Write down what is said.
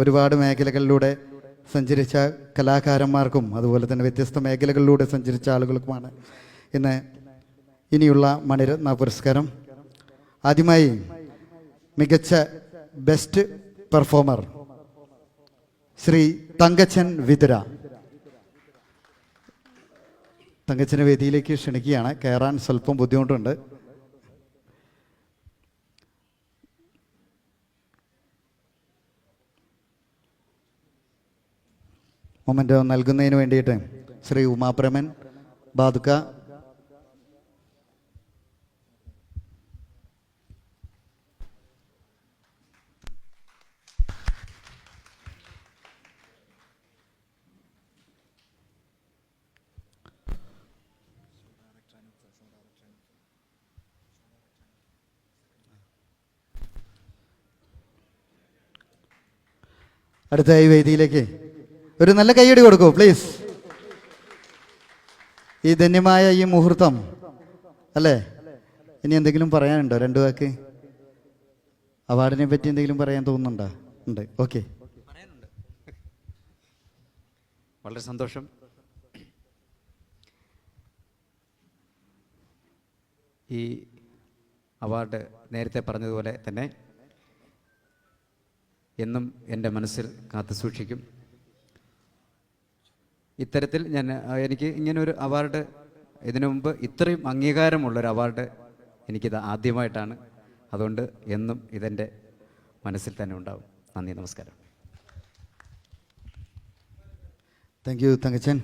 ഒരുപാട് മേഖലകളിലൂടെ സഞ്ചരിച്ച കലാകാരന്മാർക്കും അതുപോലെ തന്നെ വ്യത്യസ്ത മേഖലകളിലൂടെ സഞ്ചരിച്ച ആളുകൾക്കുമാണ് ഇനിയുള്ള മണിരത്ന പുരസ്കാരം. ആദ്യമായി മികച്ച ബെസ്റ്റ് പെർഫോമർ ശ്രീ തങ്കച്ചൻ വിതുര. തങ്കച്ചനെ വേദിയിലേക്ക് ക്ഷണിക്കുകയാണ്. കയറാൻ സ്വല്പം ബുദ്ധിമുട്ടുണ്ട്. മൊമെൻ്റ് നൽകുന്നതിന് വേണ്ടിയിട്ട് ശ്രീ ഉമാപ്രമൻ ബാദുക്ക, അടുത്ത വേദിയിലേക്ക് ഒരു നല്ല കൈയടി കൊടുക്കൂ പ്ലീസ്. ഈ ധന്യമായ ഈ മുഹൂർത്തം അല്ലേ, ഇനി എന്തെങ്കിലും പറയാനുണ്ടോ? രണ്ടു വാക്ക് അവാർഡിനെ പറ്റി എന്തെങ്കിലും പറയാൻ തോന്നുന്നുണ്ടോ? ഉണ്ട്, ഓക്കെ. വളരെ സന്തോഷം. ഈ അവാർഡ് നേരത്തെ പറഞ്ഞതുപോലെ തന്നെ എന്നും എൻ്റെ മനസ്സിൽ കാത്തു സൂക്ഷിക്കും. ഇത്തരത്തിൽ എനിക്ക് ഇങ്ങനൊരു അവാർഡ്, ഇതിനു മുമ്പ് ഇത്രയും അംഗീകാരമുള്ളൊരു അവാർഡ് എനിക്കിത് ആദ്യമായിട്ടാണ്. അതുകൊണ്ട് എന്നും ഇതെൻ്റെ മനസ്സിൽ തന്നെ ഉണ്ടാവും. നന്ദി, നമസ്കാരം. Thank you Thankachan.